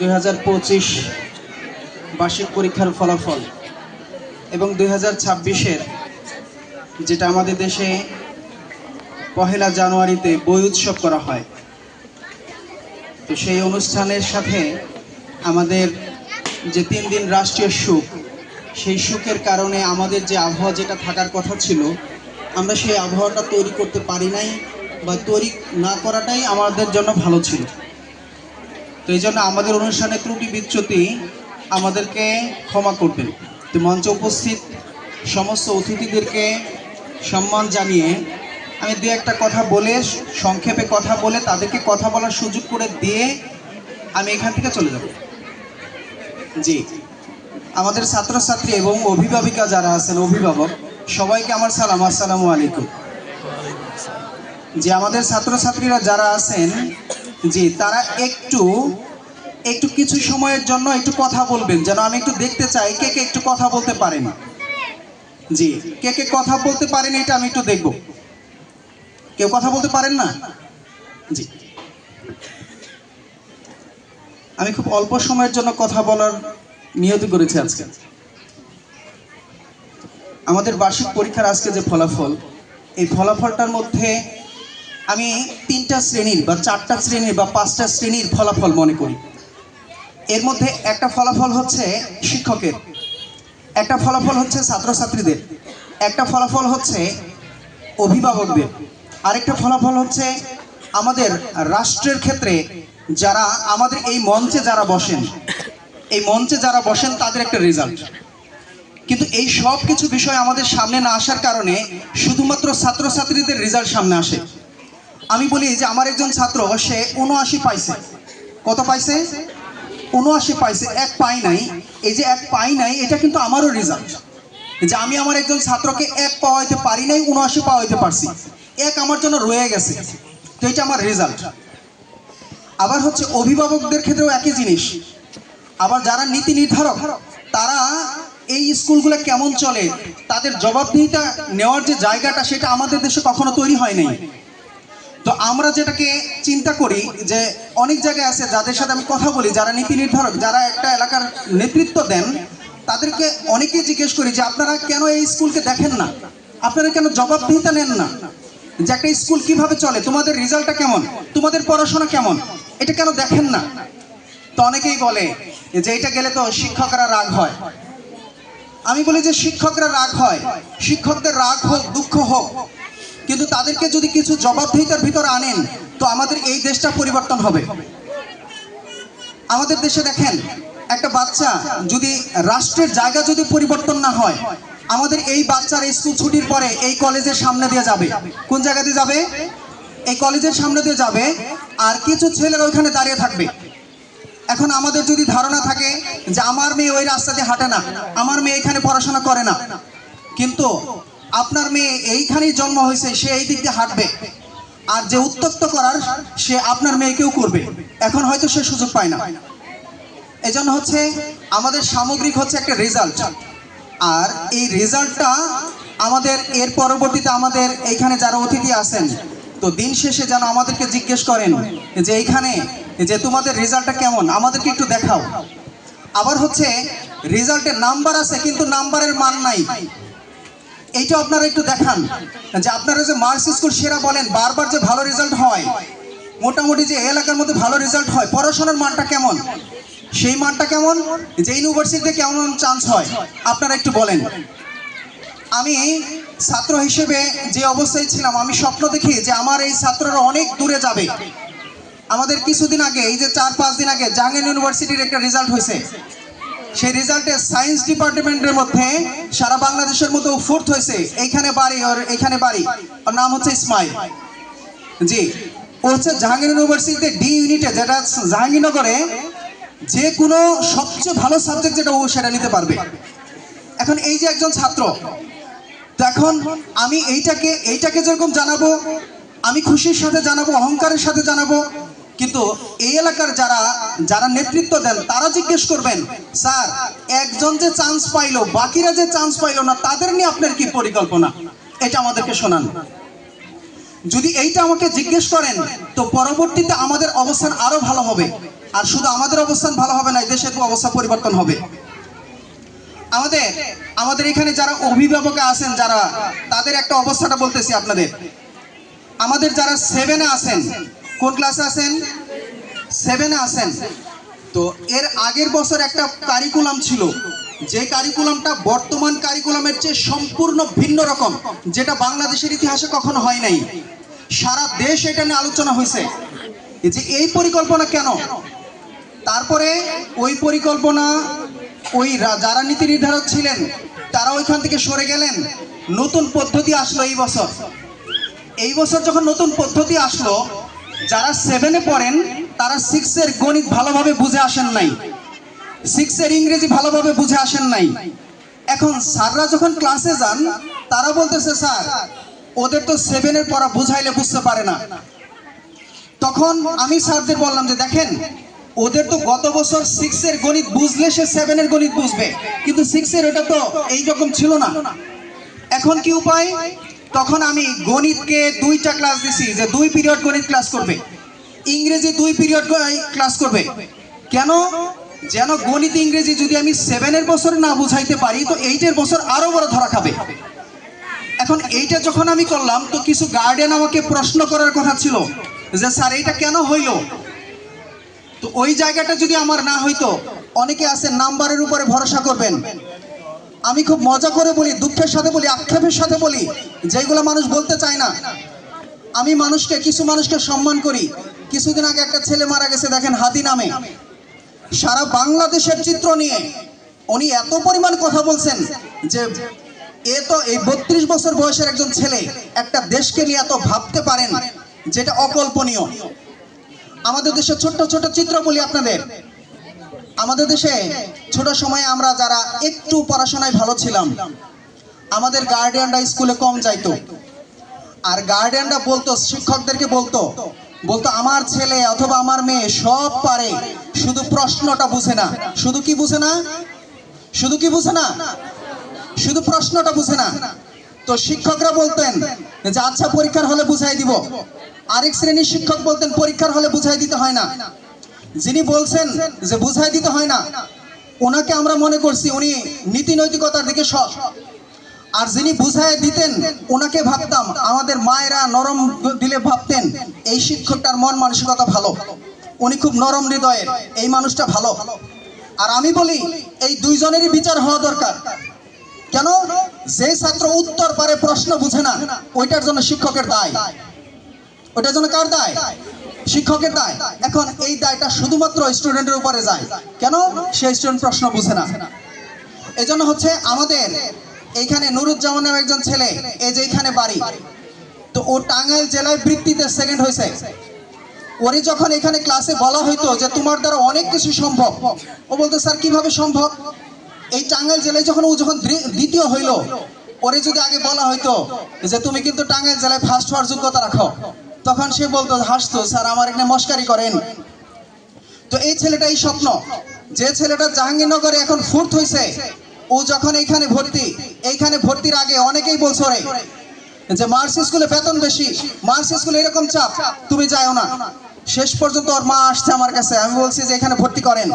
2025 বার্ষিক পরীক্ষার ফলাফল এবং 2026-এর যেটা আমাদের দেশে পহেলা জানুয়ারিতে বই উৎসব করা হয়, তো সেই অনুষ্ঠানের সাথে আমাদের যে 3 দিন রাষ্ট্রীয় শোক, সেই শোকের কারণে আমাদের যে আবহাওয়া যেটা থাকার কথা ছিল, আমরা সেই আবহাওয়াটা তৈরি করতে পারি নাই বা তৈরি না করাটাই আমাদের জন্য ভালো ছিল। তো এই জন্য আমাদের অনুষ্ঠানে ত্রুটি বিচ্যুতি আমাদেরকে ক্ষমা করবেন। তো মঞ্চে উপস্থিত সমস্ত অতিথিদেরকে সম্মান জানিয়ে আমি দু একটা কথা বলে, সংক্ষেপে কথা বলে তাদেরকে কথা বলার সুযোগ করে দিয়ে আমি এখান থেকে চলে যাব। জি, আমাদের ছাত্রছাত্রী এবং অভিভাবিকা যারা আছেন, অভিভাবক সবাইকে আমার সালাম, আসসালামু আলাইকুম। যে আমাদের ছাত্রছাত্রীরা যারা আছেন, জি, তারা একটু কিছু সময়ের জন্য একটু কথা বলবেন, যেন আমি একটু দেখতে চাই কে কে একটু কথা বলতে পারেন। জি, কে কে কথা বলতে পারেন এটা আমি একটু দেখব। কেউ কথা বলতে পারেন না? জি, আমি খুব অল্প সময়ের জন্য কথা বলার নিয়ত করেছি আজকে। আমাদের বার্ষিক পরীক্ষার আজকে যে ফলাফল, এই ফলাফলটার মধ্যে আমি 3টা শ্রেণীর বা 4টা শ্রেণীর বা 5টা শ্রেণীর ফলাফল মনে করি। এর মধ্যে একটা ফলাফল হচ্ছে শিক্ষকের, একটা ফলাফল হচ্ছে ছাত্রছাত্রীদের, একটা ফলাফল হচ্ছে অভিভাবকদের, আরেকটা ফলাফল হচ্ছে আমাদের রাষ্ট্রের ক্ষেত্রে যারা আমাদের এই মঞ্চে যারা বসেন, এই মঞ্চে যারা বসেন তাদের একটা রেজাল্ট। কিন্তু এই সব কিছু বিষয় আমাদের সামনে না আসার কারণে শুধুমাত্র ছাত্রছাত্রীদের রেজাল্ট সামনে আসে। আমি বলি যে আমার একজন ছাত্র, সে 79 পাইছে। কত পাইছে? 79 পাইছে। 1 পাই নাই। এই যে 1 পাই নাই, এটা কিন্তু আমারও রেজাল্ট, যে আমি আমার একজন ছাত্রকে 1 পাওয়াইতে পারি নাই, 79 পাওয়াইতে পারছি। 1 আমার জন্য রয়ে গেছে, তো এটা আমার রেজাল্ট। আবার হচ্ছে অভিভাবকদের ক্ষেত্রেও একই জিনিস। আবার যারা নীতি নির্ধারক, তারা এই স্কুলগুলো কেমন চলে, তাদের জবাবদিহিতা নেওয়ার যে জায়গাটা, সেটা আমাদের দেশে কখনো তৈরি হয় নাই। তো আমরা যেটাকে চিন্তা করি যে অনেক জায়গায় আছে যাদের সাথে আমি কথা বলি, যারা নীতি নির্ধারক, যারা একটা এলাকার নেতৃত্ব দেন, তাদেরকে অনেকেই জিজ্ঞেস করি যে আপনারা কেন এই স্কুলকে দেখেন না, আপনারা কেন জবাবদিহিতা নেন না, যে একটা স্কুল কিভাবে চলে, তোমাদের রেজাল্টটা কেমন, তোমাদের পড়াশোনা কেমন, এটা কেন দেখেন না। তো অনেকেই বলে যে এটা গেলে তো শিক্ষকরা রাগ হয়। আমি বলি যে শিক্ষকরা রাগ হয়, শিক্ষকদের রাগ হোক, দুঃখ হোক, কিন্তু তাদেরকে যদি কিছু জবাবদিহিতার ভিতর আনেন, তো আমাদের এই দেশটা পরিবর্তন হবে। আমাদের দেশে দেখেন, একটা বাচ্চা যদি রাষ্ট্রের জায়গা যদি পরিবর্তন না হয়, আমাদের এই বাচ্চার স্কুল ছুটির পরে এই কলেজের সামনে দিয়ে যাবে। কোন জায়গা দিয়ে যাবে? এই কলেজের সামনে দিয়ে যাবে, আর কিছু ছেলেরা ওইখানে দাঁড়িয়ে থাকবে। এখন আমাদের যদি ধারণা থাকে যে আমার মেয়ে ওই রাস্তা দিয়ে হাঁটে না, আমার মেয়ে এখানে পড়াশোনা করে না, কিন্তু আপনার মেয়ে এইখানেই জন্ম হয়েছে, সে এই দিক দিয়ে হাঁটবে, আর যে উত্ত্যক্ত করার সে আপনার মেয়েকেও করবে। এখন হয়তো সে সুযোগ পায় না। এজন্য হচ্ছে আমাদের সামগ্রিক হচ্ছে একটা রেজাল্ট, আর এই রেজাল্টটা আমাদের এর পরবর্তীতে আমাদের এইখানে যারা অতিথি আছেন, তো দিন শেষে যেন আমাদেরকে জিজ্ঞেস করেন যে এইখানে যে তোমাদের রেজাল্টটা কেমন, আমাদেরকে একটু দেখাও। আবার হচ্ছে রেজাল্টের নাম্বার আছে কিন্তু নাম্বারের মান নাই, এইটা আপনারা একটু দেখান। যে আপনারা যে মার্কস স্কুল সেরা বলেন, বারবার যে ভালো রেজাল্ট হয়, মোটামুটি যে এলাকার মধ্যে ভালো রেজাল্ট হয়, পড়াশোনার মানটা কেমন, সেই মানটা কেমন, যে ইউনিভার্সিটিতে কেমন চান্স হয়, আপনারা একটু বলেন। আমি ছাত্র হিসেবে যে অবস্থায় ছিলাম, আমি স্বপ্ন দেখি যে আমার এই ছাত্ররা অনেক দূরে যাবে। আমাদের কিছুদিন আগে, এই যে 4-5 দিন আগে জাহাঙ্গীর ইউনিভার্সিটির একটা রেজাল্ট হয়েছে। সেই রেজাল্টে সায়েন্স ডিপার্টমেন্টের মধ্যে সারা বাংলাদেশের মতো 4th হয়েছে। এইখানে বাড়ি, ওর এইখানে বাড়ি, ওর নাম হচ্ছে ইসমাইল। জি, ও হচ্ছে জাহাঙ্গীর ইউনিভার্সিটিতে ডি ইউনিটে, যেটা জাহাঙ্গীরনগরে যে কোনো সবচেয়ে ভালো সাবজেক্ট যেটা ও সেটা নিতে পারবে। এখন এই যে একজন ছাত্র, তো এখন আমি এইটাকে যেরকম জানাবো, আমি খুশির সাথে জানাবো, অহংকারের সাথে জানাবো, কিন্তু এই এলাকার যারা নেতৃত্ব দেন, তারা জিজ্ঞেস করবেন, স্যার একজন যে চান্স পাইলো, বাকিরা যে চান্স পাইলো না, তাদের নিয়ে আপনার কি পরিকল্পনা, এটা আমাদেরকে শোনান। যদি এইটা আমাকে জিজ্ঞেস করেন, তো পরবর্তীতে আমাদের অবস্থান আরো ভালো হবে। আর শুধু আমাদের অবস্থান ভালো হবে না, দেশের অবস্থা পরিবর্তন হবে। আমাদের আমাদের এখানে যারা অভিভাবক আছেন, যারা তাদের একটা অবস্থাটা বলতেছি আপনাদের। আমাদের যারা 7-এ আছেন, কোন ক্লাসে আছেন? 7-এ আছেন। তো এর আগের বছর একটা কারিকুলাম ছিল, যে কারিকুলামটা বর্তমান কারিকুলামের চেয়ে সম্পূর্ণ ভিন্ন রকম, যেটা বাংলাদেশের ইতিহাসে কখনো হয় নাই। সারা দেশ এটা নিয়ে আলোচনা হয়েছে যে এই পরিকল্পনা কেন। তারপরে ওই পরিকল্পনা, ওই যারা নীতি নির্ধারক ছিলেন তারা ওইখান থেকে সরে গেলেন। নতুন পদ্ধতি আসলো এই বছর যখন নতুন পদ্ধতি আসলো, যারা 7-এ পড়েন তারা 6-এর গণিত ভালোভাবে বুঝে আসেন নাই, 6-এর ইংরেজি ভালোভাবে বুঝে আসেন নাই। এখন স্যাররা যখন ক্লাসে যান, তারা বলতেছে স্যার ওদের তো 7-এর পড়া বুঝাইলে বুঝতে পারে না। তখন আমি স্যারদের বললাম যে দেখেন, ওদের তো গত বছর 6-এর গণিত বুঝলে সে 7-এর গণিত বুঝবে, কিন্তু 6-এর ওটা তো এইরকম ছিল না। এখন কি উপায়? তখন আমি গণিতকে 2টা ক্লাস দিছি, যে 2 পিরিয়ড গণিত ক্লাস করবে, ইংরেজি 2 পিরিয়ড ক্লাস করবে। কেন? যেন গণিত ইংরেজি যদি আমি 7-এর বছরে না বুঝাইতে পারি, তো 8-এর বছর আরো বড় ধরা খাবে। এখন এইটা যখন আমি করলাম, তো কিছু গার্ডিয়ান আমাকে প্রশ্ন করার কথা ছিল যে স্যার এইটা কেন হইল। তো ওই জায়গাটা যদি আমার না হইতো, অনেকে আছে নাম্বারের উপরে ভরসা করবেন। আমি খুব মজা করে বলি, দুঃখের সাথে বলি, আক্ষেপের সাথে বলি, যেগুলো মানুষ বলতে চায় না। আমি কিছু মানুষকে সম্মান করি। কিছুদিন আগে একটা ছেলে মারা গেছে, দেখেন, হাদি নামে। সারা বাংলাদেশের চিত্র নিয়ে উনি এত পরিমাণ কথা বলছেন যে এই 32 বছর বয়সের একজন ছেলে একটা দেশকে নিয়ে এত ভাবতে পারেন, যেটা অকল্পনীয়। আমাদের দেশে ছোট্ট ছোট চিত্র বলি আপনাদের। আমাদের দেশে ছোট সময়ে আমরা যারা একটু পড়াশোনায় ভালো ছিলাম, আমাদের গার্ডিয়ানরা স্কুলে কম যাইতো। আর গার্ডিয়ানরা বলতো, শিক্ষকদেরকে বলতো আমার ছেলে অথবা আমার মেয়ে সব পারে, শুধু প্রশ্নটা বুঝে না। শুধু কি বুঝে না? শুধু প্রশ্নটা বুঝে না। তো শিক্ষকরা বলতেন যে আচ্ছা পরীক্ষার হলে বুঝাই দিব। আরেক শ্রেণীর শিক্ষক বলতেন পরীক্ষার হলে বুঝাই দিতে হয় না। যিনি বলছেন যে বুঝাই দিতে হয় না, ওনাকে আমরা মনে করছি উনি নীতি নৈতিকতার দিকে সৎ। আর যিনি বুঝাই দিতেন, ওনাকে ভাবতাম, আমাদের মায়েরা নরম দিলে ভাবতেন এই শিক্ষকটার মন মানসিকতা ভালো, উনি খুব নরম হৃদয়ের, এই মানুষটা ভালো। আর আমি বলি এই দুইজনেরই বিচার হওয়া দরকার। কেন? যে ছাত্র উত্তর পারে প্রশ্ন বুঝে না, ওইটার জন্য শিক্ষকের দায়। ওইটার জন্য কার দায়? শিক্ষকের দায়। এখন এই দায়টা শুধুমাত্র স্টুডেন্টের উপরে যায়। কেন? সেই স্টুডেন্ট প্রশ্ন বুঝে না। এই জন্য হচ্ছে আমাদের এইখানে নুরুজ্জামান নামে একজন ছেলে, এই যে এইখানে বাড়ি, তো ও টাঙ্গাইল জেলায় বৃত্তিতে সেকেন্ড হয়েছে। ওরে যখন এখানে ক্লাসে বলা হইতো যে তোমার দ্বারা অনেক কিছু সম্ভব, ও বলতো স্যার কিভাবে সম্ভব? এই টাঙ্গাইল জেলায় যখন দ্বিতীয় হইল, ওরে যদি আগে বলা হইতো যে তুমি কিন্তু টাঙ্গাইল জেলায় ফার্স্ট হওয়ার যোগ্যতা রাখো, তখন সে বলতো, হাসতো, স্যার আমার এখানে মস্কারি করেন। তো এই ছেলেটা, এই স্বপ্ন, যে ছেলেটা জাহাঙ্গীরনগরে এখন 4th হয়েছে, ও যখন এইখানে ভর্তির আগে অনেকেই বলছো রে যে মার্স স্কুলে বেতন বেশি, মার্স স্কুলে এরকম চাপ, তুমি যাও না। শেষ পর্যন্ত ওর মা আসছে আমার কাছে, আমি বলছি যে এখানে ভর্তি করেন।